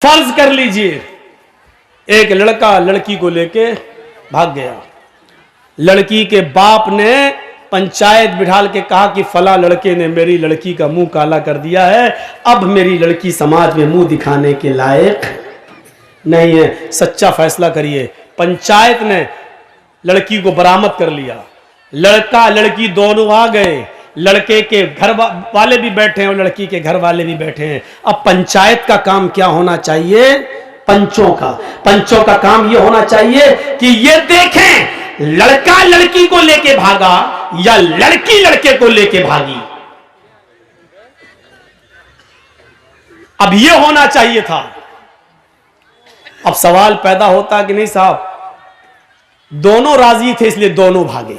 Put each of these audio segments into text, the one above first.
फर्ज कर लीजिए एक लड़का लड़की को लेके भाग गया। लड़की के बाप ने पंचायत बिठाल के कहा कि फला लड़के ने मेरी लड़की का मुंह काला कर दिया है, अब मेरी लड़की समाज में मुंह दिखाने के लायक नहीं है, सच्चा फैसला करिए। पंचायत ने लड़की को बरामद कर लिया। लड़का लड़की दोनों आ गए, लड़के के घर वाले भी बैठे हैं और लड़की के घर वाले भी बैठे हैं। अब पंचायत का काम क्या होना चाहिए? पंचों का काम यह होना चाहिए कि ये देखें लड़का लड़की को लेके भागा या लड़की लड़के को लेके भागी। अब यह होना चाहिए था। अब सवाल पैदा होता कि नहीं साहब, दोनों राजी थे इसलिए दोनों भागे,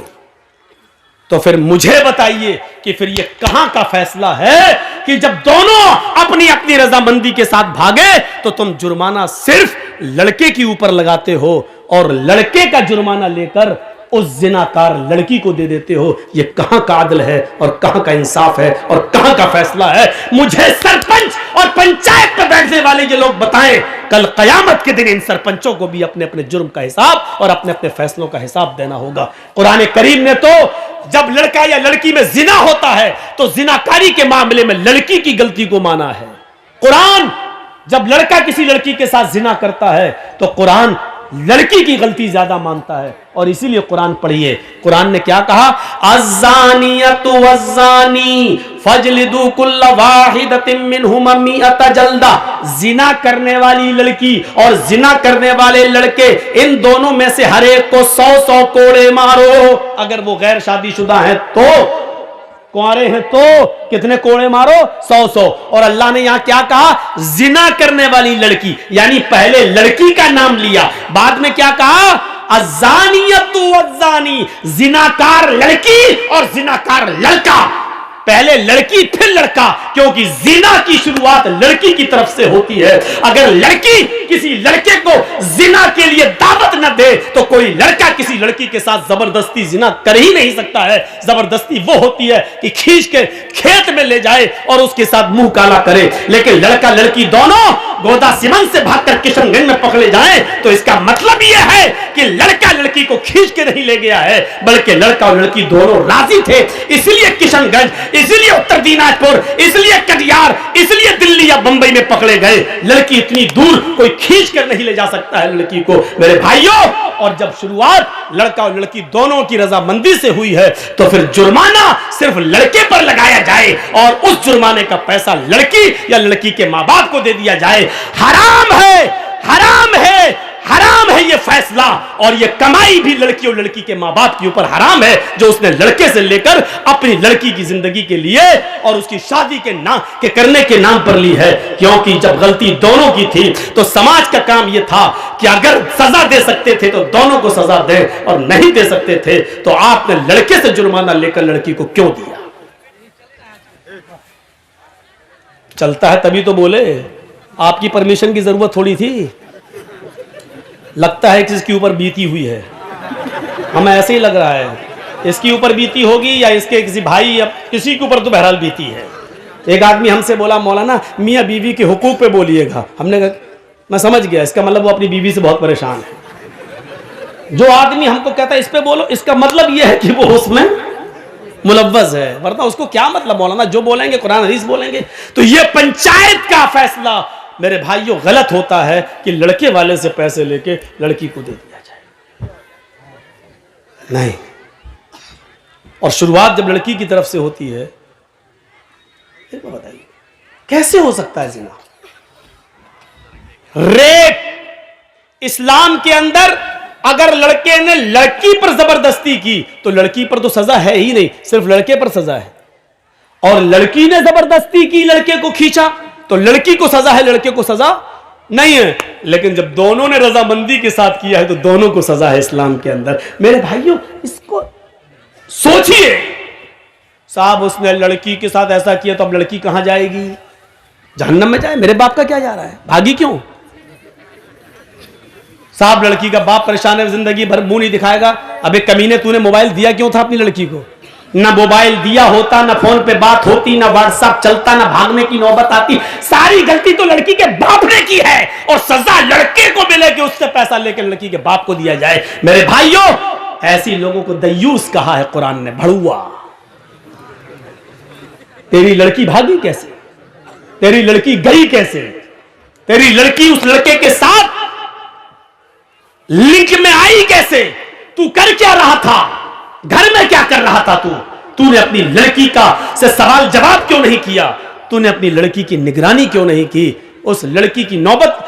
तो फिर मुझे बताइए कि फिर ये कहां का फैसला है कि जब दोनों अपनी अपनी रजामंदी के साथ भागे तो तुम जुर्माना सिर्फ लड़के के ऊपर लगाते हो और लड़के का जुर्माना लेकर उस जिनाकार लड़की को दे देते हो। ये कहां का आदल है और कहां का इंसाफ है और कहां का फैसला है? मुझे सरपंच और पंचायत पर बैठने वाले ये लोग बताएं। कल कयामत के दिन इन सरपंचों को भी अपने अपने जुर्म का हिसाब और अपने अपने फैसलों का हिसाब देना होगा। कुरान करीम ने तो जब लड़का या लड़की में जिना होता है तो जिनाकारी के मामले में लड़की की गलती को माना है। कुरान जब लड़का किसी लड़की के साथ जिना करता है तो कुरान लड़की की गलती ज्यादा मानता है। और इसीलिए कुरान पढ़िए, कुरान ने क्या कहा? अज़्ज़ानियतु वज़्ज़ानी फजलिदू कुल्ल वाहिदतिन मिनहुमा मिअत जल्दा। जिना करने वाली लड़की और जिना करने वाले लड़के, इन दोनों में से हर एक को 100 कोड़े मारो। अगर वो गैर शादीशुदा है तो, कुंवारे हैं तो कितने कोड़े मारो? 100। और अल्लाह ने यहां क्या कहा? जिना करने वाली लड़की, यानी पहले लड़की का नाम लिया, बाद में क्या कहा? अज़्ज़ानियतु वज़्ज़ानी, जिनाकार लड़की और जिनाकार लड़का। पहले लड़की फिर लड़का, क्योंकि जिना की शुरुआत लड़की की तरफ से होती है। अगर लड़की किसी लड़के को जिना के लिए दावत न दे तो कोई लड़का किसी लड़की के साथ जबरदस्ती जिना कर ही नहीं सकता है। जबरदस्ती वो होती है कि खींच के खेत में ले जाए और उसके साथ मुंह काला करे। लेकिन लड़का लड़की दोनों गोदा सिमन से भागकर किशनगंज में पकड़े जाए तो इसका मतलब यह है कि लड़का लड़की को खींच के नहीं ले गया है, बल्कि लड़का और लड़की दोनों राजी थे। इसलिए किशनगंज, इसलिए उत्तर दिनाजपुर, इसलिए कटिहार, इसलिए दिल्ली या बंबई में पकड़े गए। लड़की इतनी दूर कोई खींच कर नहीं ले जा सकता है लड़की को, मेरे भाइयों। और जब शुरुआत लड़का और लड़की दोनों की रजामंदी से हुई है तो फिर जुर्माना सिर्फ लड़के पर लगाया जाए और उस जुर्माने का पैसा लड़की या लड़की के मां बाप को दे दिया जाए। हराम है, हराम है, हराम है ये फैसला। और ये कमाई भी लड़की और लड़की के मां बाप के ऊपर हराम है, जो उसने लड़के से लेकर अपनी लड़की की जिंदगी के लिए और उसकी शादी के करने के नाम पर ली है। क्योंकि जब गलती दोनों की थी तो समाज का काम यह था कि अगर सजा दे सकते थे तो दोनों को सजा दें, और नहीं दे सकते थे तो आपने लड़के से जुर्माना लेकर लड़की को क्यों दिया? चलता है तभी तो बोले, आपकी परमिशन की जरूरत थोड़ी थी। लगता है कि इसके ऊपर बीती हुई है, हमें ऐसे ही लग रहा है इसके ऊपर बीती होगी या इसके किसी भाई या किसी के ऊपर तो बहरहाल बीती है। एक आदमी हमसे बोला, मौलाना मियाँ बीवी के हुकूक पे बोलिएगा। हमने कहा मैं समझ गया, इसका मतलब वो अपनी बीवी से बहुत परेशान है। जो आदमी हमको कहता है इस पे बोलो, इसका मतलब ये है कि वो उसमें मुलव्वस है, वरना उसको क्या मतलब? मौलाना जो बोलेंगे कुरान हदीस बोलेंगे। तो ये पंचायत का फैसला मेरे भाइयों गलत होता है कि लड़के वाले से पैसे लेके लड़की को दे दिया जाए, नहीं। और शुरुआत जब लड़की की तरफ से होती है, बताइए कैसे हो सकता है जिना? रेप इस्लाम के अंदर अगर लड़के ने लड़की पर जबरदस्ती की तो लड़की पर तो सजा है ही नहीं, सिर्फ लड़के पर सजा है। और लड़की ने जबरदस्ती की, लड़के को खींचा, तो लड़की को सजा है, लड़के को सजा नहीं है। लेकिन जब दोनों ने रजामंदी के साथ किया है तो दोनों को सजा है इस्लाम के अंदर। मेरे भाइयों इसको सोचिए, साहब उसने लड़की के साथ ऐसा किया तो अब लड़की कहां जाएगी? जहन्नम में जाए। मेरे बाप का क्या जा रहा है, भागी क्यों? साहब लड़की का बाप परेशान है, जिंदगी भर मुंह नहीं दिखाएगा। अबे कमीने, तूने मोबाइल दिया क्यों था अपनी लड़की को? ना मोबाइल दिया होता, ना फोन पे बात होती, ना व्हाट्सएप चलता, ना भागने की नौबत आती। सारी गलती तो लड़की के बाप ने की है और सजा लड़के को मिले कि उससे पैसा लेकर लड़की के बाप को दिया जाए। मेरे भाइयों, ऐसी लोगों को दयूस कहा है कुरान ने, भड़ुआ। तेरी लड़की भागी कैसे? तेरी लड़की गई कैसे? तेरी लड़की उस लड़के के साथ लिंक में आई कैसे? तू कर क्या रहा था? घर में क्या कर रहा था तूने अपनी लड़की का से सवाल जवाब क्यों नहीं किया? तूने अपनी लड़की की निगरानी क्यों नहीं की? उस लड़की की नौबत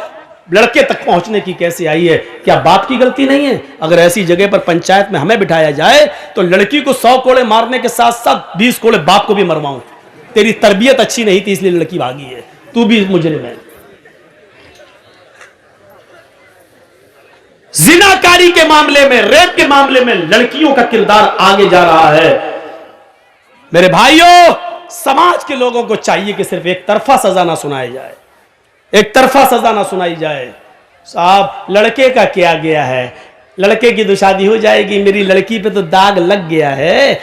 लड़के तक पहुंचने की कैसे आई है? क्या बाप की गलती नहीं है? अगर ऐसी जगह पर पंचायत में हमें बिठाया जाए तो लड़की को 100 कोड़े मारने के साथ साथ 20 कोड़े बाप को भी मरवाऊं। तेरी तरबियत अच्छी नहीं थी इसलिए लड़की भागी है, तू भी मुजरिम है। जिनाकारी के मामले में, रेप के मामले में लड़कियों का किरदार आगे जा रहा है। मेरे भाइयों, समाज के लोगों को चाहिए कि सिर्फ एक तरफा सजा ना सुनाई जाए, एक तरफा सजा ना सुनाई जाए। साहब, लड़के का क्या गया है? लड़के की तो शादी हो जाएगी, मेरी लड़की पे तो दाग लग गया है,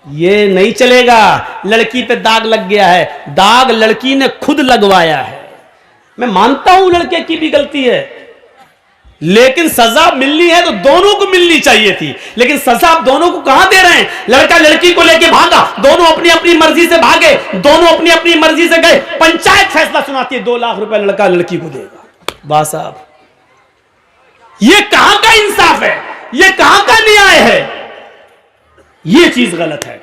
ये नहीं चलेगा। लड़की पे दाग लग गया है, दाग लड़की ने खुद लगवाया है। मैं मानता हूं लड़के की भी गलती है, लेकिन सजा मिलनी है तो दोनों को मिलनी चाहिए थी। लेकिन सजा आप दोनों को कहां दे रहे हैं? लड़का लड़की को लेके भागा, दोनों अपनी अपनी मर्जी से भागे, दोनों अपनी अपनी मर्जी से गए, पंचायत फैसला सुनाती है 2 लाख रुपए लड़का लड़की को देगा। वाह साहब, ये कहां का इंसाफ है? ये कहां का न्याय है? ये चीज गलत है।